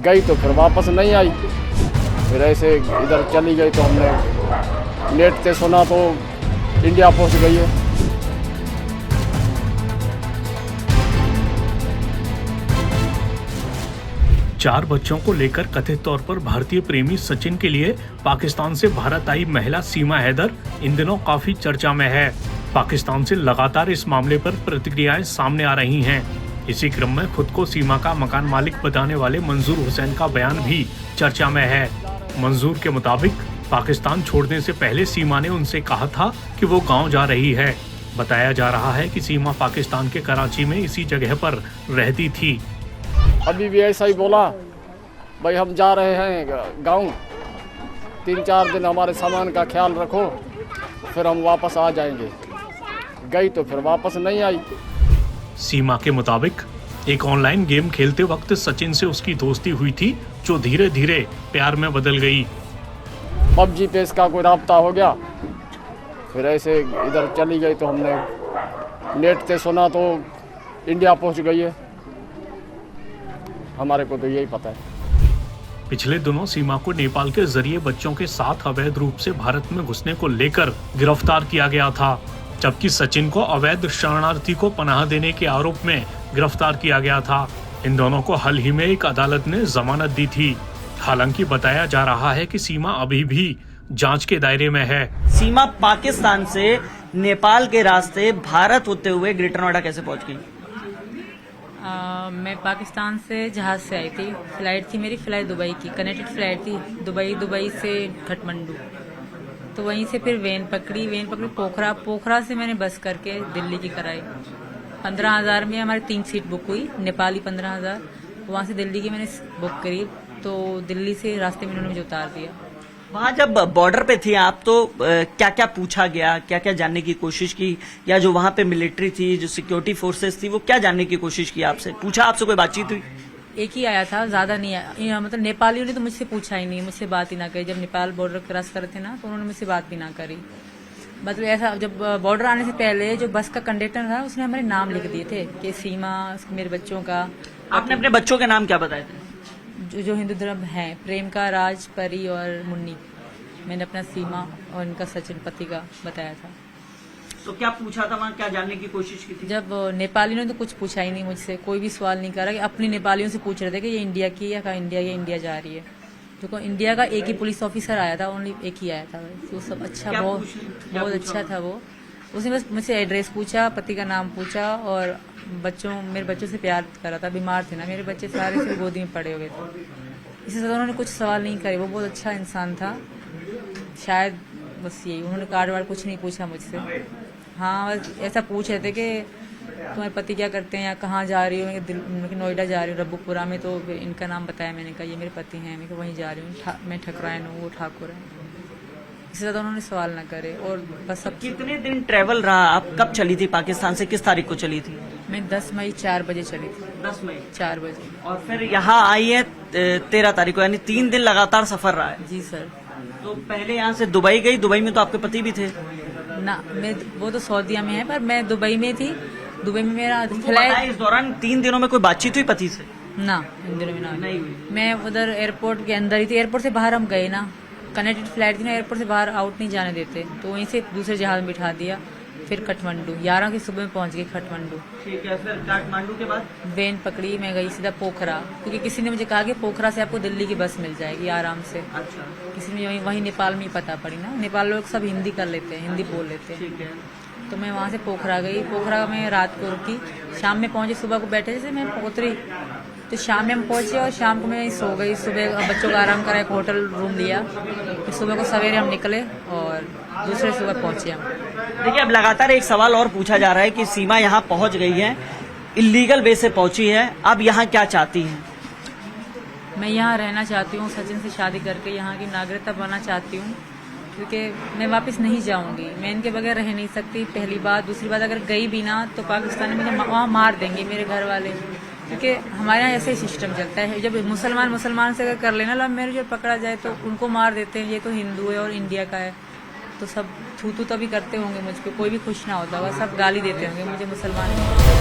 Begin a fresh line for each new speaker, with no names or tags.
गई तो फिर वापस नहीं आई, फिर ऐसे इधर चली गई तो हमने नेट से सुना तो इंडिया पहुंच गई है।
चार बच्चों को लेकर कथित तौर पर भारतीय प्रेमी सचिन के लिए पाकिस्तान से भारत आई महिला सीमा हैदर इन दिनों काफी चर्चा में है। पाकिस्तान से लगातार इस मामले पर प्रतिक्रियाएं सामने आ रही हैं। इसी क्रम में खुद को सीमा का मकान मालिक बताने वाले मंजूर हुसैन का बयान भी चर्चा में है। मंजूर के मुताबिक पाकिस्तान छोड़ने से पहले सीमा ने उनसे कहा था कि वो गाँव जा रही है। बताया जा रहा है कि सीमा पाकिस्तान के कराची में इसी जगह पर रहती थी।
अभी भी ऐसा ही बोला, भाई हम जा रहे हैं गाँव, 3-4 दिन हमारे सामान का ख्याल रखो, फिर हम वापस आ जाएंगे। गई तो फिर वापस नहीं आई।
सीमा के मुताबिक एक ऑनलाइन गेम खेलते वक्त सचिन से उसकी दोस्ती हुई थी, जो धीरे धीरे प्यार में बदल गई।
PUBG पे इसका कोई राब्ता हो गया, फिर ऐसे इधर चली गई तो हमने नेट से सुना तो इंडिया पहुंच गई है। हमारे को तो यही पता है।
पिछले दिनों सीमा को नेपाल के जरिए बच्चों के साथ अवैध रूप से भारत में घुसने को लेकर गिरफ्तार किया गया था, जबकि सचिन को अवैध शरणार्थी को पनाह देने के आरोप में गिरफ्तार किया गया था। इन दोनों को हाल ही में एक अदालत ने जमानत दी थी। हालांकि बताया जा रहा है कि सीमा अभी भी जांच के दायरे में है।
सीमा पाकिस्तान से नेपाल के रास्ते भारत होते हुए ग्रेटर नोएडा कैसे पहुंच गई?
मैं पाकिस्तान से जहाज से आई थी। फ्लाइट थी मेरी, फ्लाइट दुबई की, कनेक्टेड फ्लाइट थी, दुबई से काठमांडू। तो वहीं से फिर वेन पकड़ी पोखरा से मैंने बस करके दिल्ली की कराई। 15,000 में हमारी 3 सीट बुक हुई, नेपाली 15,000, वहाँ से दिल्ली की मैंने बुक करी। तो दिल्ली से रास्ते में उन्होंने मुझे उतार दिया।
वहाँ जब बॉर्डर पे थी आप तो क्या क्या पूछा गया, क्या क्या जानने की कोशिश की, या जो वहाँ पे मिलिट्री थी, जो सिक्योरिटी फोर्सेस थी, वो क्या जानने की कोशिश की आपसे? पूछा आपसे, कोई बातचीत हुई?
एक ही आया था, ज्यादा नहीं आया। मतलब नेपालियों ने तो मुझसे पूछा ही नहीं, मुझसे बात ही ना करी। जब नेपाल बॉर्डर क्रॉस कर रहे थे ना, तो उन्होंने मुझसे बात भी ना करी। मतलब ऐसा, जब बॉर्डर आने से पहले जो बस का कंडक्टर था उसने हमारे नाम लिख दिए थे कि सीमा, मेरे बच्चों का।
आपने अपने बच्चों के नाम क्या बताए थे?
जो हिंदू धर्म है, प्रेम का, राज, परी और मुन्नी। मैंने अपना सीमा और इनका सचिन पति का बताया था।
तो क्या पूछा था वहाँ, क्या जानने की कोशिश की थी?
जब नेपालियों ने तो कुछ पूछा ही नहीं मुझसे, कोई भी सवाल नहीं करा। कि अपनी नेपालियों से पूछ रहे थे कि ये इंडिया की या इंडिया जा रही है। तो इंडिया का एक ही पुलिस ऑफिसर आया था, ओनली एक ही आया था। तो सब अच्छा, बहुत अच्छा था वो। उसने बस मुझसे एड्रेस पूछा, पति का नाम पूछा और मेरे बच्चों से प्यार करा था। बीमार थे ना मेरे बच्चे, सारे से गोदी में पड़े हुए थे। इससे ज्यादा उन्होंने कुछ सवाल नहीं करे। वो बहुत अच्छा इंसान था, शायद बस यही। उन्होंने कार्ड वार्ड कुछ नहीं पूछा मुझसे। हाँ, बस ऐसा पूछ रहे थे कि तुम्हारे पति क्या करते हैं या कहाँ जा रही हो? नोएडा जा रही हूँ, रब्बुपुरा में। तो इनका नाम बताया मैंने, कहा ये मेरे पति हैं, मैं वहीं जा रही हूँ। मैं ठकरायन हूँ, वो ठाकुर है। इससे ज्यादा उन्होंने सवाल ना करे। और बस सब। कितने
दिन ट्रेवल रहा? आप कब चली थी पाकिस्तान से, किस तारीख को चली थी?
मैं 10 मई 4 बजे चली थी।
10 मई
4 बजे।
और फिर यहाँ आई है 13 तारीख को, यानी 3 दिन लगातार सफर रहा है।
जी सर।
तो पहले यहाँ से दुबई गई, दुबई में तो आपके पति भी थे
ना? वो तो सऊदीया में है, पर मैं दुबई में थी। दुबई में मेरा
फ्लाइट। इस दौरान 3 दिनों में कोई बातचीत हुई पति से?
ना, इन दिनों में
नहीं हुई।
मैं उधर एयरपोर्ट के अंदर ही थी। एयरपोर्ट से बाहर हम गए ना, कनेक्टेड फ्लाइट थी ना, एयरपोर्ट से बाहर आउट नहीं जाने देते। तो वहीं से दूसरे जहाज में बिठा दिया। फिर काठमांडू 11 की सुबह में पहुंच गई काठमांडू।
ठीक है। फिर काठमांडू के बाद
वेन पकड़ी, मैं गई सीधा पोखरा, क्योंकि किसी ने मुझे कहा कि पोखरा से आपको दिल्ली की बस मिल जाएगी आराम से।
अच्छा।
किसी ने वहीं नेपाल में ही पता पड़ी ना। नेपाल लोग सब हिंदी कर लेते हैं, हिंदी बोल लेते हैं।
ठीक है।
तो मैं वहाँ से पोखरा गई। पोखरा में रात को रुकी, शाम में पहुंची। सुबह को बैठे जैसे मैं उतरी तो शाम में हम पहुंचे और शाम को मैं सो गई। सुबह बच्चों का आराम करा, एक होटल रूम लिया। फिर सुबह को सवेरे हम निकले और दूसरे सुबह पहुंचे हम।
देखिए, अब लगातार एक सवाल और पूछा जा रहा है कि सीमा यहाँ पहुंच गई है, इलीगल वे से पहुंची है, अब यहाँ क्या चाहती हैं?
मैं यहाँ रहना चाहती हूँ, सचिन से शादी करके यहाँ की नागरिकता बनना चाहती हूँ, क्योंकि मैं वापस नहीं जाऊँगी। मैं इनके बगैर रह नहीं सकती, पहली बात। दूसरी बात, अगर गई भी ना तो पाकिस्तान में मुझे वहाँ मार देंगे मेरे घर वाले, क्योंकि हमारे यहाँ ऐसे ही सिस्टम चलता है। जब मुसलमान से अगर कर लेना लव मैरिज और पकड़ा जाए तो उनको मार देते हैं। ये तो हिंदू है और इंडिया का है, तो सब थू तभी करते होंगे मुझ पर। कोई भी खुश ना होता होगा, सब गाली देते होंगे मुझे मुसलमान।